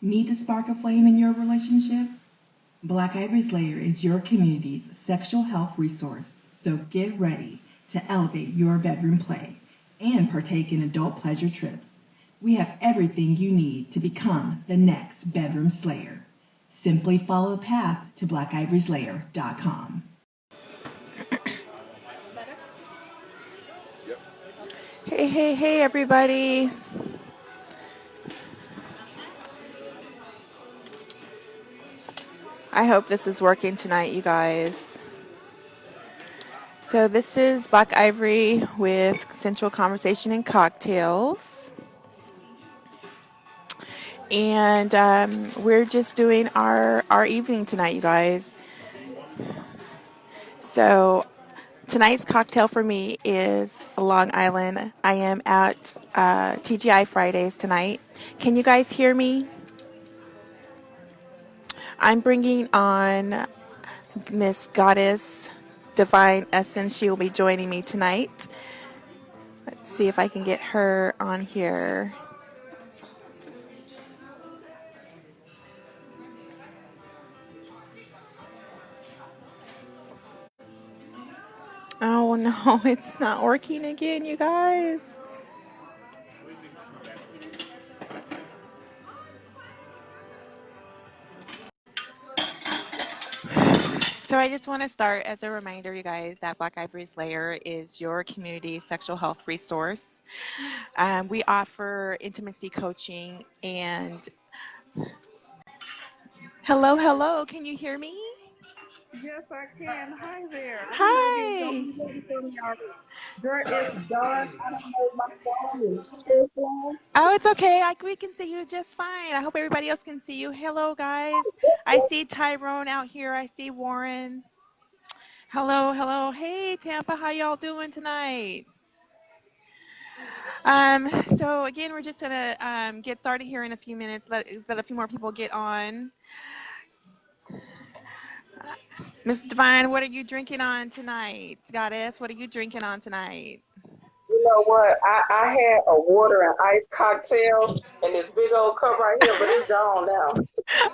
Need to spark a flame in your relationship? Blaque Ivorys Lair is your community's sexual health resource, so get ready to elevate your bedroom play and partake in adult pleasure trips. We have everything you need to become the next bedroom slayer. Simply follow the path to BlaqueIvorysLair.com. Hey, hey, hey, everybody. I hope this is working tonight, you guys. So this is Blaque Ivory with Sensual Conversation and Cocktails. And we're just doing our evening tonight, you guys. So tonight's cocktail for me is Long Island. I am at TGI Fridays tonight. Can you guys hear me? I'm bringing on Miss Goddess Divine Essence. She will be joining me tonight. Let's see if I can get her on here. Oh no, it's not working again, you guys. So I just want to start as a reminder, you guys, that Blaque Ivorys Lair is your community sexual health resource. We offer intimacy coaching and hello, can you hear me? Yes, I can. Hi there. I don't know if you're gonna Hi. be ready for me already. Girl, it's dark. I don't know if my phone is still on. Oh, it's okay. We can see you just fine. I hope everybody else can see you. Hello, guys. I see Tyrone out here. I see Warren. Hello. Hey, Tampa. How y'all doing tonight? So again, we're just gonna get started here in a few minutes. Let a few more people get on. Mrs. Divine, what are you drinking on tonight? Goddess, what are you drinking on tonight? You know what? I had a water and ice cocktail in this big old cup right here, but it's gone now.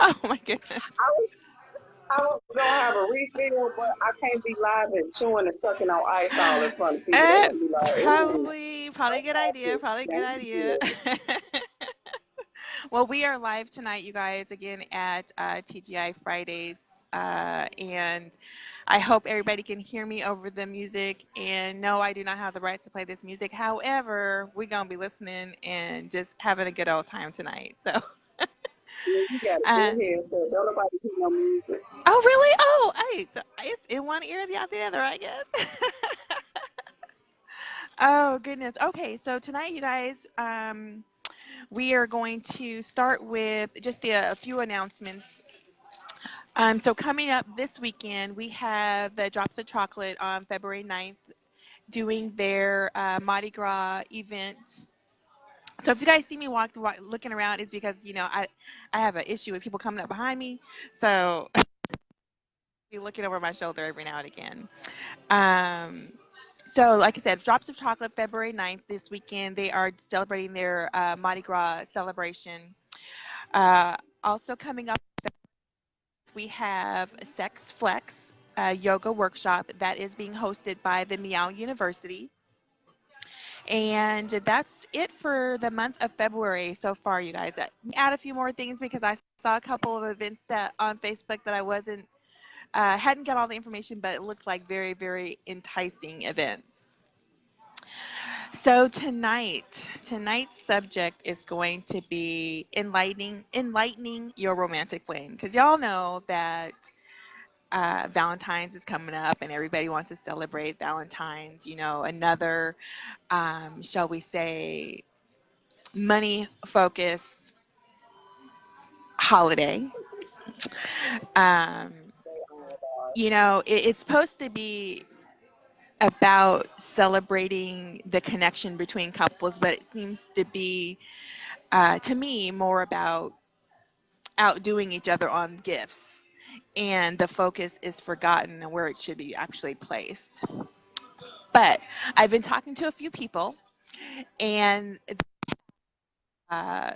Oh my goodness. I was gonna have a refill, but I can't be live and chewing and sucking on ice all in front of people. They're gonna be like, ooh, Probably a good idea. Probably a good idea. Well, we are live tonight, you guys, again at TGI Fridays. And I hope everybody can hear me over the music. And no, I do not have the right to play this music. However, we're going to be listening and just having a good old time tonight. So, yeah, you got a uh, good headset. Don't nobody hear no music. oh, really? Oh, it's in one ear, the other, I guess. Oh, goodness. Okay, so tonight, you guys, we are going to start with just a few announcements. So coming up this weekend, we have the Drops of Chocolate on February 9th doing their Mardi Gras event. So if you guys see me looking around, it's because, I have an issue with people coming up behind me. So be looking over my shoulder every now and again. Um, so like I said, Drops of Chocolate, February 9th this weekend. They are celebrating their Mardi Gras celebration. Also coming up, we have Sex Flex, a yoga workshop that is being hosted by the Meow University. And that's it for the month of February so far, you guys. Add a few more things because I saw a couple of events that on Facebook that I hadn't got all the information, but it looked like very, very enticing events. So tonight's subject is going to be enlightening your romantic flame, because y'all know that Valentines is coming up and everybody wants to celebrate Valentines, another, shall we say, money focused holiday. Um, it's supposed to be about celebrating the connection between couples, but it seems to be, to me, more about outdoing each other on gifts. And the focus is forgotten and where it should be actually placed. But I've been talking to a few people, and uh,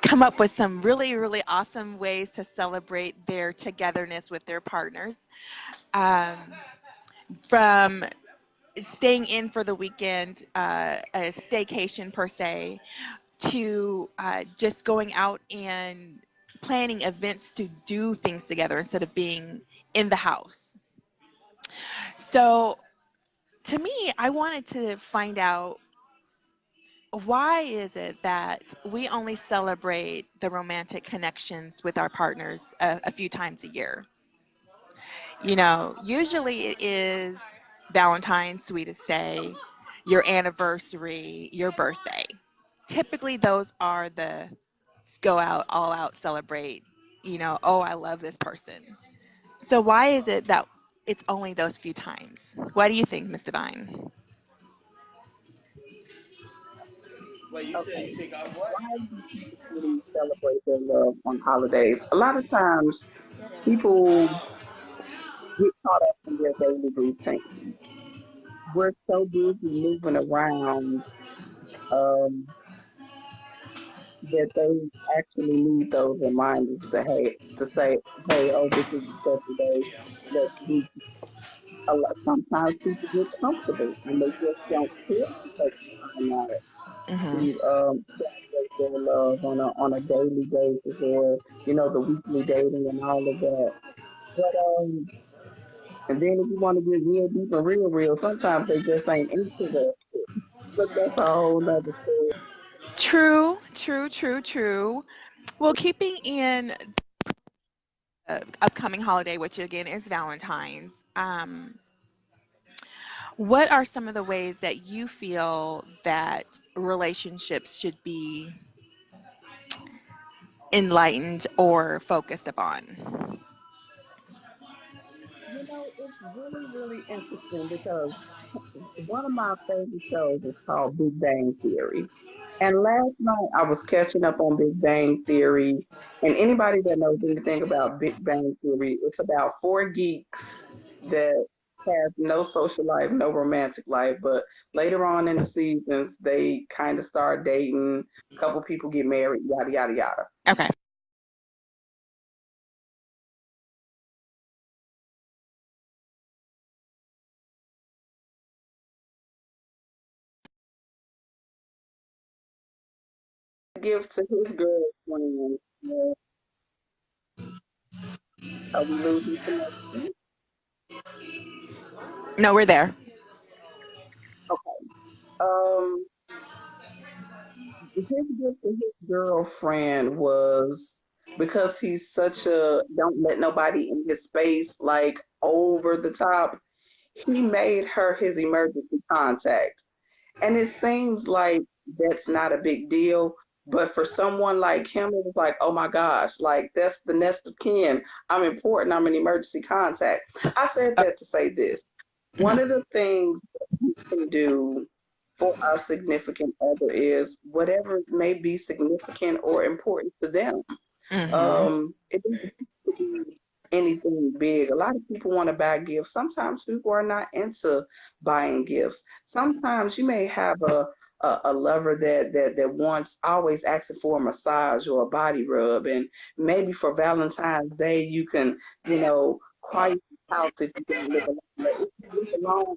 come up with some really, really awesome ways to celebrate their togetherness with their partners. Um, from staying in for the weekend, a staycation per se, to just going out and planning events to do things together instead of being in the house. So, to me, I wanted to find out, why is it that we only celebrate the romantic connections with our partners a few times a year? Usually it is Valentine's, Sweetest Day, your anniversary, your birthday. Typically, those are the go out, all out, celebrate, oh, I love this person. So, why is it that it's only those few times? What do you think, Miss Divine? Okay. Why do people really celebrate their love on holidays? A lot of times people get caught up in their daily routine. We're so busy moving around um, that they actually need those reminders to say, hey, oh, this is a special day. Let's do. Sometimes people get comfortable and they just don't care to take the time out Hmm. to celebrate their love on a daily basis, or the weekly dating and all of that. But and then if you want to get real deep and real, sometimes they just ain't into that. But that's a whole nother story. True, true, true, true. Well, keeping in upcoming holiday, which again is Valentine's, what are some of the ways that you feel that relationships should be enlightened or focused upon? It's really, really interesting because one of my favorite shows is called Big Bang Theory. And last night I was catching up on Big Bang Theory. And anybody that knows anything about Big Bang Theory, it's about four geeks that have no social life, no romantic life. But later on in the seasons, they kind of start dating. A couple people get married, yada, yada, yada. Okay. Give to his girlfriend. Are we losing connection? No, we're there. Okay. Um, his gift to his girlfriend was because he's such a don't let nobody in his space, like over the top. He made her his emergency contact. And it seems like that's not a big deal. But for someone like him, it was like, oh my gosh, like that's the next of kin. I'm important. I'm an emergency contact. I said that to say this. One Mhm. of the things we can do for our significant other is whatever may be significant or important to them. Mhm. It doesn't have to be anything big. A lot of people want to buy gifts. Sometimes people are not into buying gifts. Sometimes you may have a lover that wants always asking for a massage or a body rub, and maybe for Valentine's Day you can quiet the house if you don't live alone. But if you live alone,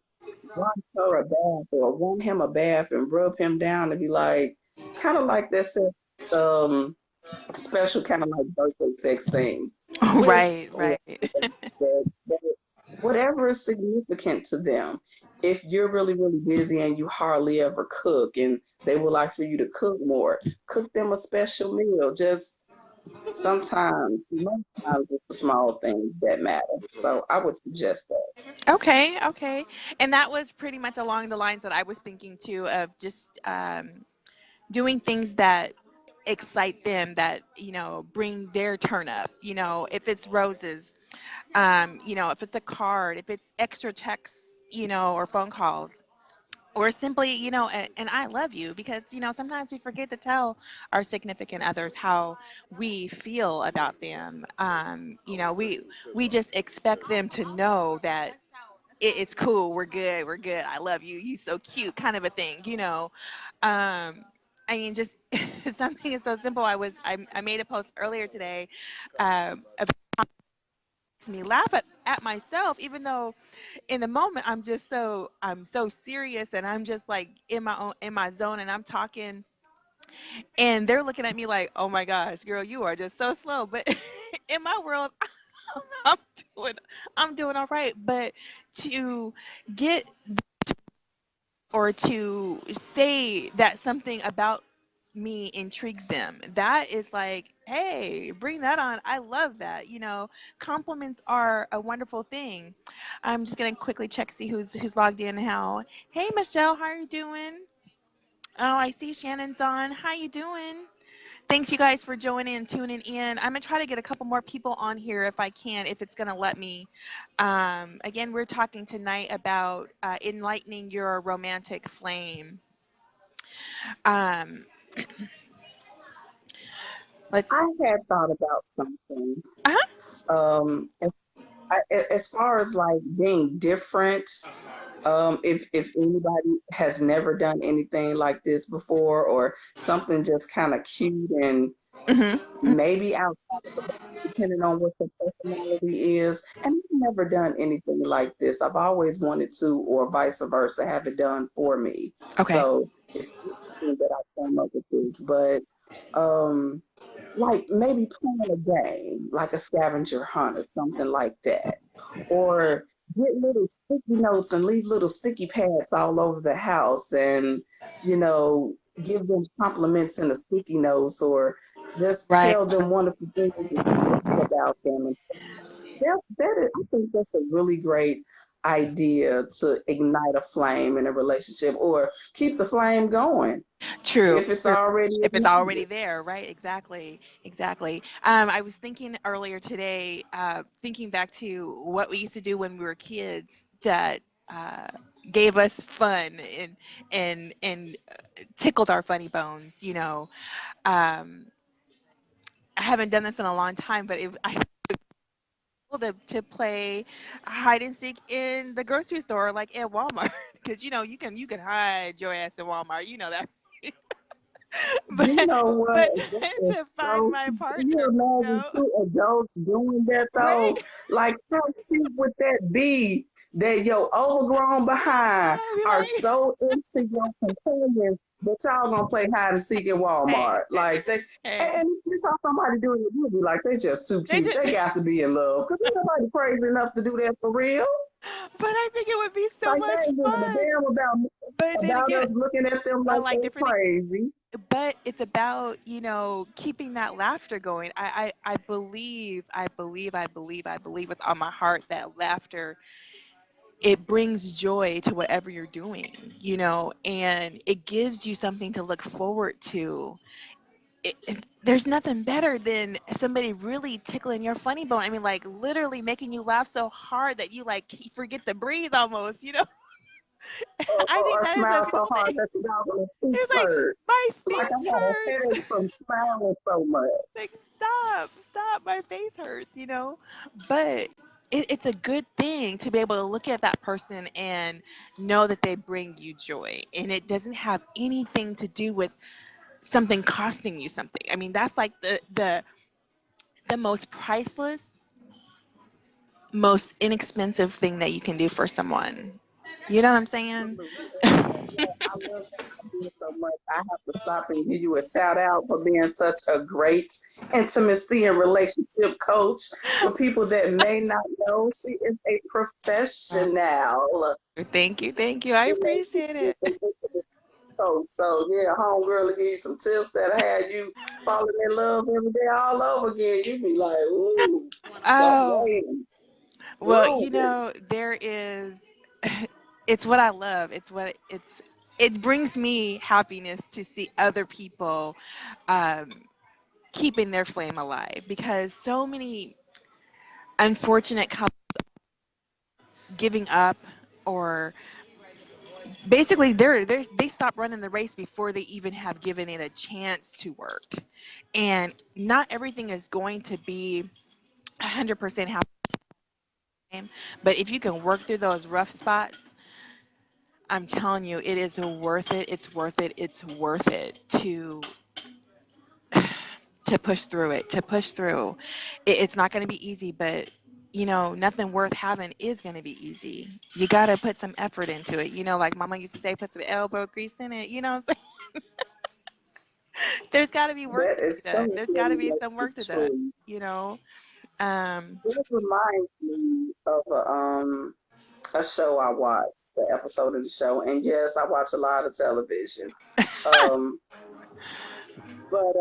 want her a bath or want him a bath and rub him down and be like, kind of like that um special kind of like birthday sex thing with Right, or right. whatever is significant to them. If you're really, really busy and you hardly ever cook and they would like for you to cook more, cook them a special meal. Just sometimes, most times it's the small things that matter. So I would suggest that. Okay, okay. And that was pretty much along the lines that I was thinking too, of just doing things that excite them, that bring their turn up. If it's roses, if it's a card, if it's extra texts, or phone calls, or simply, and I love you, because sometimes we forget to tell our significant others how we feel about them. We just expect them to know that it's cool, we're good, I love you, you so cute, kind of a thing. Um, I mean, just something is so simple. I made a post earlier today about me laugh at myself, even though in the moment I'm so serious and I'm just like in my zone and I'm talking and they're looking at me like, oh my gosh, girl, you are just so slow. But in my world, I'm doing I'm doing all right. But to get or to say that something about me intrigues them, that is like, hey, bring that on. I love that. Compliments are a wonderful thing. I'm just gonna quickly check, see who's logged in how. Hey, Michelle, how are you doing? Oh, I see Shannon's on. How you doing? Thanks, you guys, for joining and tuning in. I'm gonna try to get a couple more people on here if I can, if it's gonna let me. Again, we're talking tonight about enlightening your romantic flame. Um, let's. I had thought about something. Uh-huh. As, as far as like being different, if anybody has never done anything like this before, or something just kind of cute and Hmm. maybe outside of the box, depending on what the personality is. And I've never done anything like this. I've always wanted to, or vice versa, have it done for me. Okay. So it's interesting that I came up with this, but um, like maybe playing a game, like a scavenger hunt or something like that, or get little sticky notes and leave little sticky pads all over the house, and you know, give them compliments in the sticky notes, or just Right. tell them wonderful things that you like about them. And that is, I think that's a really great idea to ignite a flame in a relationship, or keep the flame going True. if it's True. already If it's already ignited. there, right? Exactly. Exactly. I was thinking earlier today, thinking back to what we used to do when we were kids that uh, gave us fun and tickled our funny bones. Um, I haven't done this in a long time, but I to play hide and seek in the grocery store, like at Walmart, because you can hide your ass in Walmart. You know that. You but know what? but That is to find so. my Can you partner, imagine two adults doing that right? though? Like, how cute would that be? That your overgrown behind I'd be are like, so into your companions that y'all gonna play hide and seek in hey, Walmart. Like they, hey, and you saw somebody doing it, you'll be like, they just too they cute. just. They got to be in love. Cause ain't nobody crazy enough to do that for real. But I think it would be so Like much they ain't giving a fun. damn But then about again, us looking at them I like like they're different things. crazy. But it's about keeping that laughter going. I believe, I believe with all my heart that laughter, it brings joy to whatever you're doing, and it gives you something to look forward to. There's nothing better than somebody really tickling your funny bone. I mean, like literally making you laugh so hard that you like forget to breathe almost. I think Or that is a smile so beautiful hard thing. that the goggles cheeks It's like hurt. my Like I face had a hurts. headache from smiling so much. Like stop, my face hurts. But it's a good thing to be able to look at that person and know that they bring you joy, and it doesn't have anything to do with something costing you something. I mean, that's like the most priceless, most inexpensive thing that you can do for someone. You know what I'm saying? Absolutely. I love that idea so much. I have to stop and give you a shout out for being such a great intimacy and relationship coach. For people that may not know, she is a professional Thank you, thank you. I appreciate relationship it. and intimacy coach. So yeah, homegirl will give you some tips that had you falling in love every day all over again. You be like, ooh, stop Oh, waiting. well, Groovy. there is. It's what I love. It brings me happiness to see other people um, keeping their flame alive, because so many unfortunate couples giving up, or basically they stop running the race before they even have given it a chance to work. And not everything is going to be 100% happy, but if you can work through those rough spots, I'm telling you, it is worth it. It's worth it. It's worth it to push through it, to push through. It's not going to be easy, but nothing worth having is going to be easy. You got to put some effort into it. Like Mama used to say, put some elbow grease in it. You know what I'm saying? There's got to be work That to be is so done. There's got to very be much some work to done. true. Um, It reminds me of a show I watched, the episode of the show, and yes, I watch a lot of television. Um, but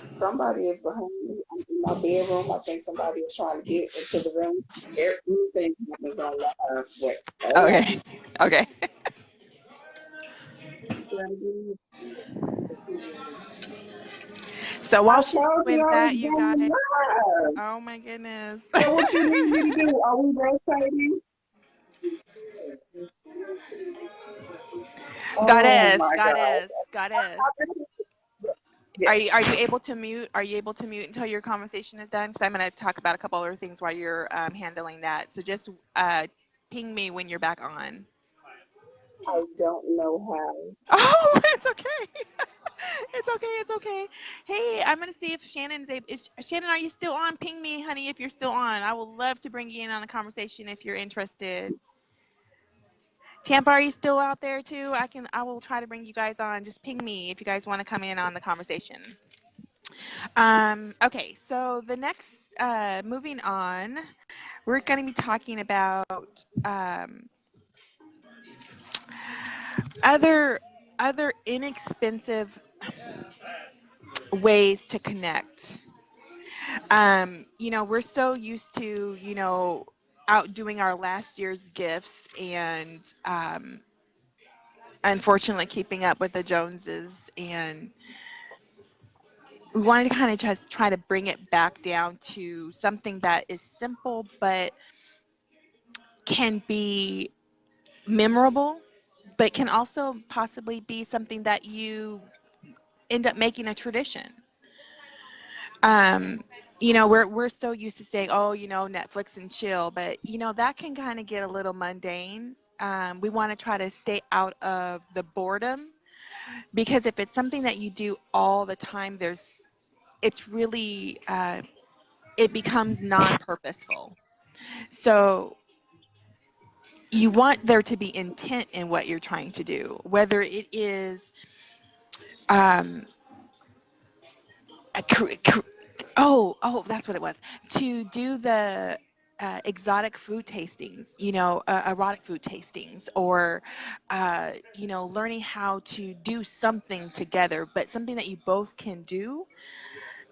somebody is behind me. I'm in my bedroom. I think somebody is trying to get into the room. Everything happens on live, but hold on. okay. Okay. So while I she's told you doing I was that, you going guys, live. oh my goodness. So what you need me to do? Are we rotating? Oh Goddess, my God. goddess, goddess. Are you Yes, are you able to mute? Are you able to mute until your conversation is done? Because I'm going to talk about a couple other things while you're handling that. So just ping me when you're back on. I don't know how. Oh, it's okay. It's okay. It's okay. Hey, I'm going to see if Shannon's able. Shannon, are you still on? Ping me, honey, if you're still on. I would love to bring you in on the conversation if you're interested. Tampa, are you still out there too? I will try to bring you guys on. Just ping me if you guys want to come in on the conversation. Okay, so the next, moving on, we're going to be talking about other inexpensive ways to connect. We're so used to, outdoing our last year's gifts and unfortunately keeping up with the Joneses, and we wanted to kind of just try to bring it back down to something that is simple but can be memorable, but can also possibly be something that you end up making a tradition. Um, we're so used to saying, oh, Netflix and chill, but that can kind of get a little mundane. We want to try to stay out of the boredom, because if it's something that you do all the time, it's really it becomes non-purposeful. So you want there to be intent in what you're trying to do, whether it is um, a, that's what it was, to do the exotic food tastings, erotic food tastings, or learning how to do something together, but something that you both can do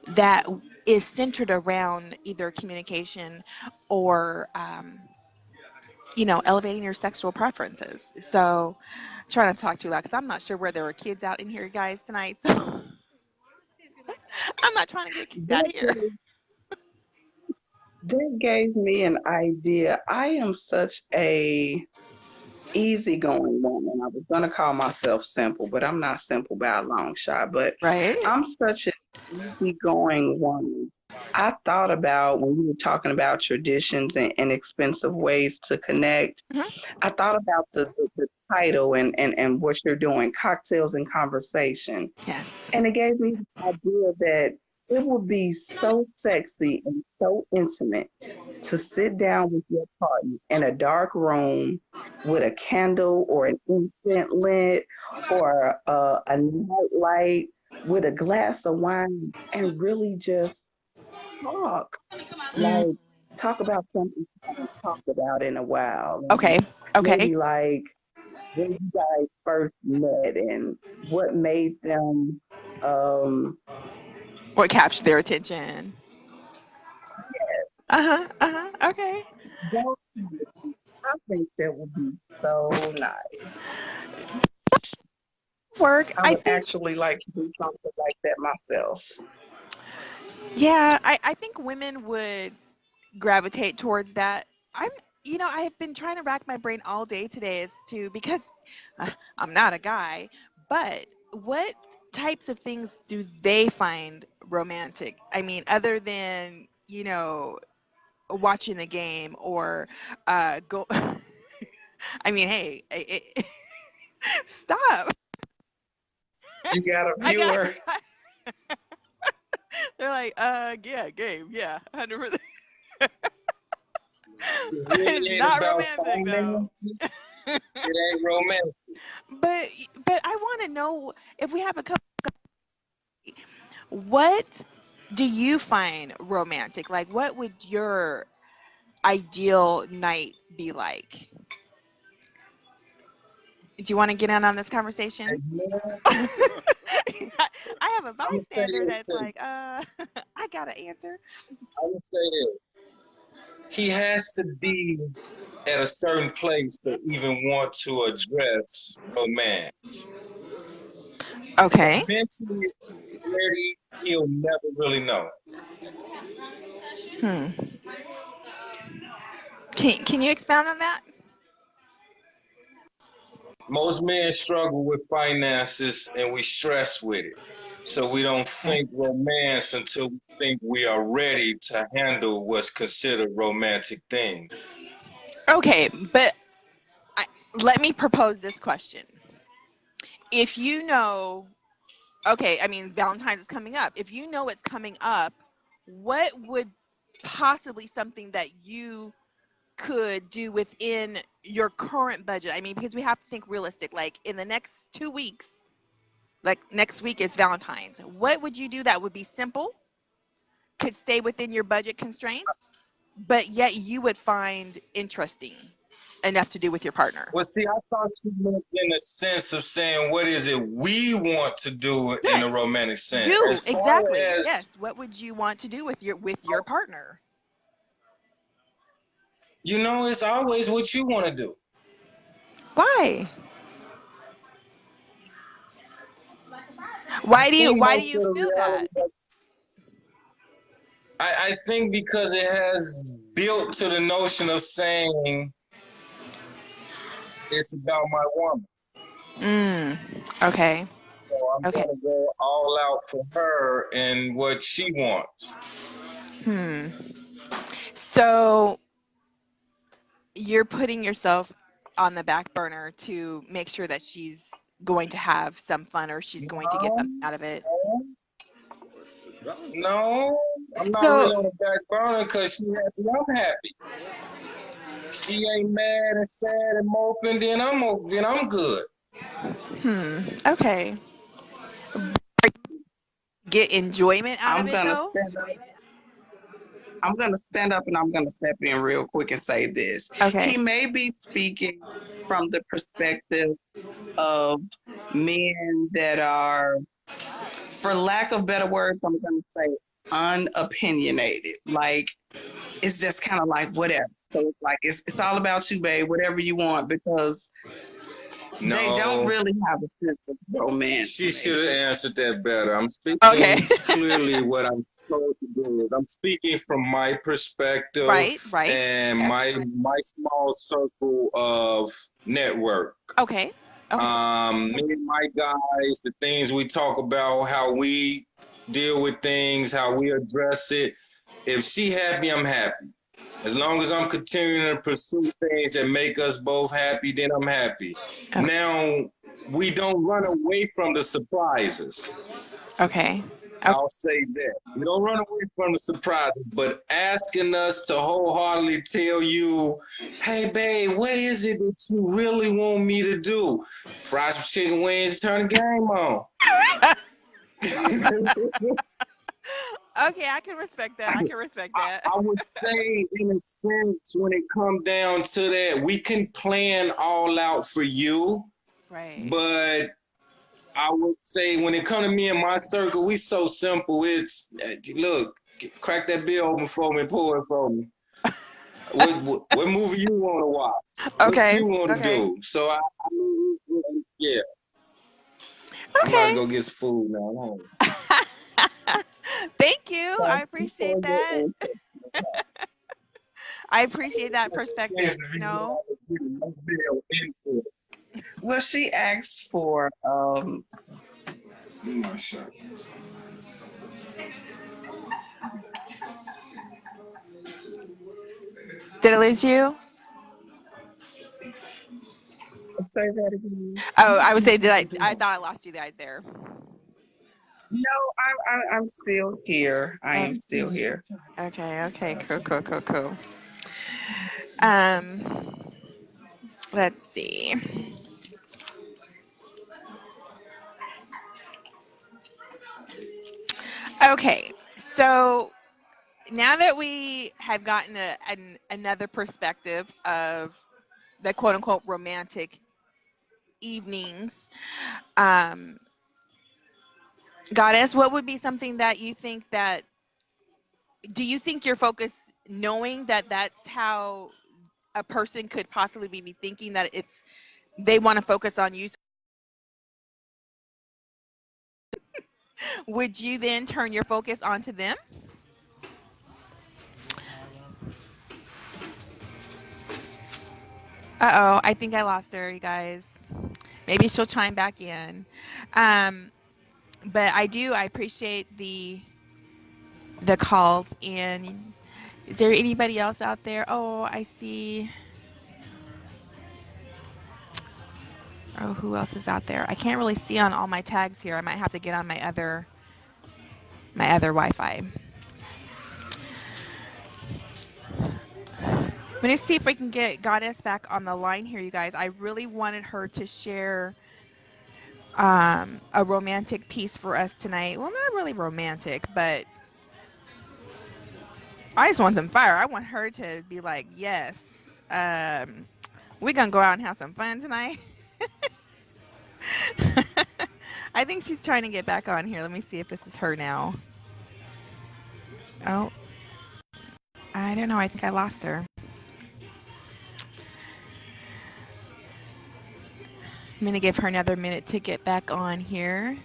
that is centered around either communication or elevating your sexual preferences. So trying to talk too loud because I'm not sure where there were kids out in here, guys, tonight. So I'm not trying to get kicked out That of here. gave, that gave me an idea. I am such a easygoing woman. I was gonna call myself simple, but I'm not simple by a long shot. But Right? I'm such an easygoing woman. I thought about when you were talking about traditions and inexpensive ways to connect. Hmm. I thought about the title and what you're doing, cocktails and conversation. Yes. And it gave me the idea that it would be so sexy and so intimate to sit down with your partner in a dark room with a candle or an incense lit or a night light with a glass of wine and really just talk. Mm, Like, talk about something you haven't talked about in a while. And okay. Okay. maybe like when you guys first met and what made them um What captured their attention? Uh huh. Uh huh. Okay. that I think that would be so nice. Work. I I would think. actually like to do something like that myself. Yeah. I think women would gravitate towards that. I'm. I have been trying to rack my brain all day today as to, because I'm not a guy, but what types of things do they find romantic? I mean, other than watching the game or go I mean, hey, stop. You got a I got. viewer. They're like, yeah, game, yeah, 100%. It really ain't Not about romantic though. finances. It ain't romantic. But I want to know if we have a couple. What do you find romantic? Like, what would your ideal night be like? Do you want to get in on this conversation? And man, I have a I'm gonna say bystander this that's too. like, I got to answer. I'm gonna say this. He has to be at a certain place to even want to address romance. But Okay. mentally ready, he'll never really know. Hmm. Can you expound on that? Most men struggle with finances and we stress with it. So we don't Okay. think romance until we think we are ready to handle what's considered romantic things. Okay, but I, let me propose this question. If you know, okay, I mean, Valentine's is coming up. If you know it's coming up, what would possibly something that you could do within your current budget? I mean, because we have to think realistic. Like in the next 2 weeks, like next week is Valentine's. What would you do that would be simple, could stay within your budget constraints, but yet you would find interesting enough to do with your partner? Well, see, I thought you meant in the sense of saying, what is it we want to do in a Yes, romantic sense? you As far exactly. as, Yes. What would you want to do with your partner? it's always what you want to do. Why? I think Why do most you of the feel that? reality, I think because it has built to the notion of saying it's about my woman. Mm. Okay. So I'm Okay. going to go all out for her and what she wants. Hmm. So you're putting yourself on the back burner to make sure that she's going to have some fun or she's going to get No, something out of it. no, I'm not So, really on the back burner because she happy, I'm happy. She ain't mad and sad and moping, then I'm good. okay. Get enjoyment out of I'm it gonna though? stand up. I'm gonna stand up and I'm gonna step in real quick and say this. Okay. He may be speaking from the perspective of men that are, for lack of better words, I'm gonna say unopinionated. Like it's just kind of like whatever. So it's like it's all about you, babe. Whatever you want, because they don't No, really have a sense of romance. she should have answered that better. I'm Okay. speaking clearly what I'm supposed to do. Is I'm speaking from my perspective Right. and Yes. my small circle of network. Okay. Okay. Me and my guys, the things we talk about, how we deal with things, how we address it. If she happy, I'm happy. As long as I'm continuing to pursue things that make us both happy, then I'm happy. Okay. Now, we don't run away from the surprises. Okay. I'll say that. We don't run away from the surprises, but asking us to wholeheartedly tell you, hey, babe, what is it that you really want me to do? Fry some chicken wings and turn the game on. Okay, I can respect that. I can respect that. I would say, in a sense, when it comes down to that, we can plan all out for you, Right. but I would say when it comes to me and my circle, we so simple. It's look, crack that bill open for me, pour it for me. What movie you want to watch? What Okay. you want to Okay. do? So I mean, yeah, I'm about to Okay. go get some food now. I'm hungry. Thank you. I Thank you appreciate for your that. input. I appreciate that Seems perspective, to you be know. no real input. Well, she asked for My shirt. Did I lose you? Say that again. Oh, I would say, I thought I lost you guys there. No, I'm still here. I am still here. Okay, cool. Um, let's see. Okay, so now that we have gotten another perspective of the quote unquote romantic evenings, um, Goddess, what would be something that you think that, do you think your focus, knowing that that's how a person could possibly be thinking that they want to focus on you, would you then turn your focus onto them? Uh-oh, I think I lost her, you guys. Maybe she'll chime back in. But I appreciate the calls. And is there anybody else out there? Oh, I see. Oh, who else is out there? I can't really see on all my tags here. I might have to get on my other Wi-Fi. I'm going to see if we can get Goddess back on the line here, you guys. I really wanted her to share a romantic piece for us tonight. Well, not really romantic, but I just want some fire. I want her to be like, yes, we're going to go out and have some fun tonight. I think she's trying to get back on here. Let me see if this is her now. Oh, I don't know. I think I lost her. I'm going to give her another minute to get back on here.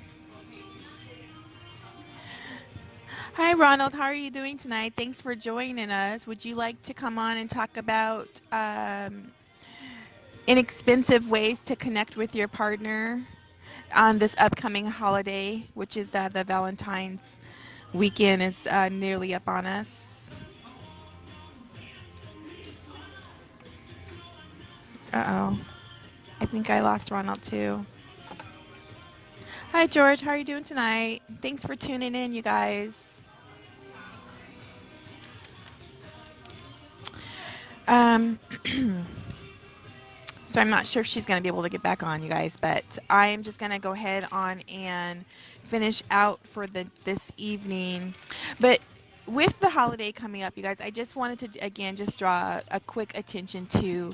Hi, Ronald. How are you doing tonight? Thanks for joining us. Would you like to come on and talk about inexpensive ways to connect with your partner on this upcoming holiday, which is the Valentines weekend is nearly up on us? Uh-oh. I think I lost Ronald too. Hi, George. How are you doing tonight? Thanks for tuning in, you guys. So I'm not sure if she's going to be able to get back on, you guys, but I am just going to go ahead on and finish out for this evening. But with the holiday coming up, you guys, I just wanted to, again, just draw a quick attention to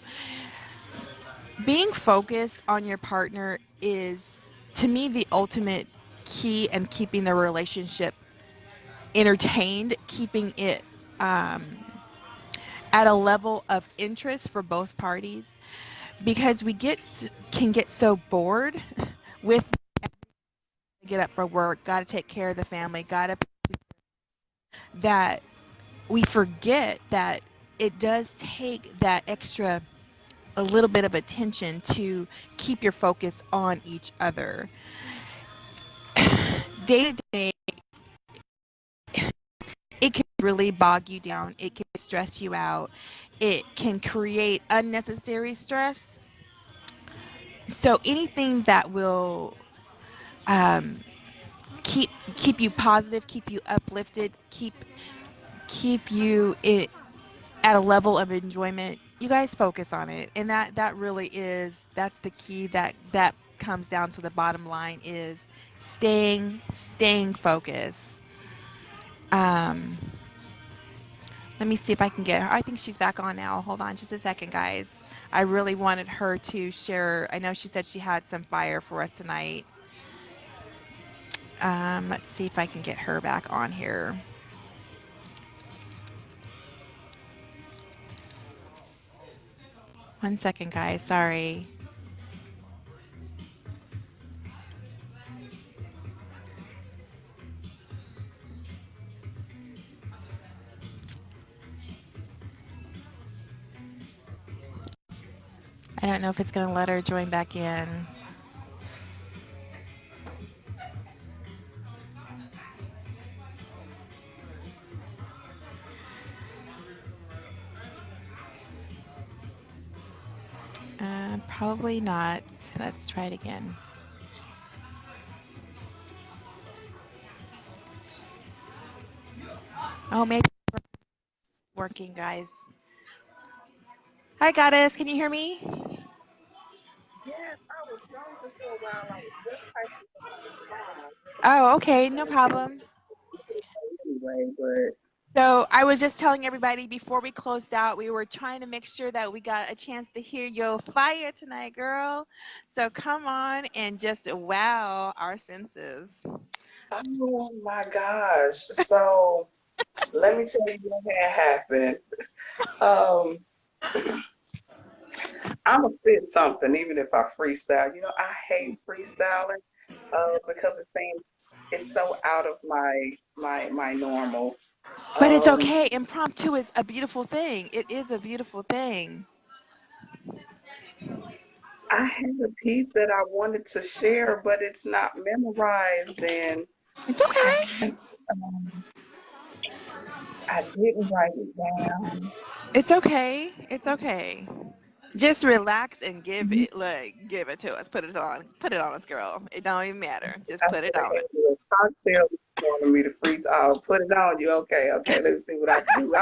being focused on your partner is, to me, the ultimate key in keeping the relationship entertained, keeping it at a level of interest for both parties, because we can get so bored with get up for work, got to take care of the family, that we forget that it does take that extra a little bit of attention to keep your focus on each other. Day to day, it can really bog you down. It can stress you out. It can create unnecessary stress. So anything that will keep you positive, keep you uplifted, keep you at a level of enjoyment, you guys focus on it. And that really that's the key. That comes down to the bottom line is staying focused. Let me see if I can get her. I think she's back on now. Hold on just a second, guys. I really wanted her to share. I know she said she had some fire for us tonight. Let's see if I can get her back on here. One second, guys. Sorry. I don't know if it's going to let her join back in. Probably not. Let's try it again. Oh, maybe it's working, guys. Hi, Goddess. Can you hear me? Yes, I was frozen for a while. I was just typing on my phone. Oh, okay. No Trying to problem. anyway, but So I was just telling everybody before we closed out, we were trying to make sure that we got a chance to hear your fire tonight, girl. So come on and just wow our senses. oh my gosh. So let me tell you what had happened. Um, I'm gonna spit something, even if I freestyle. You know, I hate freestyling because it seems it's so out of my normal. But it's Um, okay. Impromptu is a beautiful thing. It is a beautiful thing. I had a piece that I wanted to share, but it's not memorized, and It's I okay. can't. I didn't write it down. It's okay. It's okay. Just relax and give it to us. Put it on us, girl. It don't even matter. Just I put it should have on had it. you a cocktail wanting me to freeze. I'll put it on you. Okay, okay. Let me see what I can do.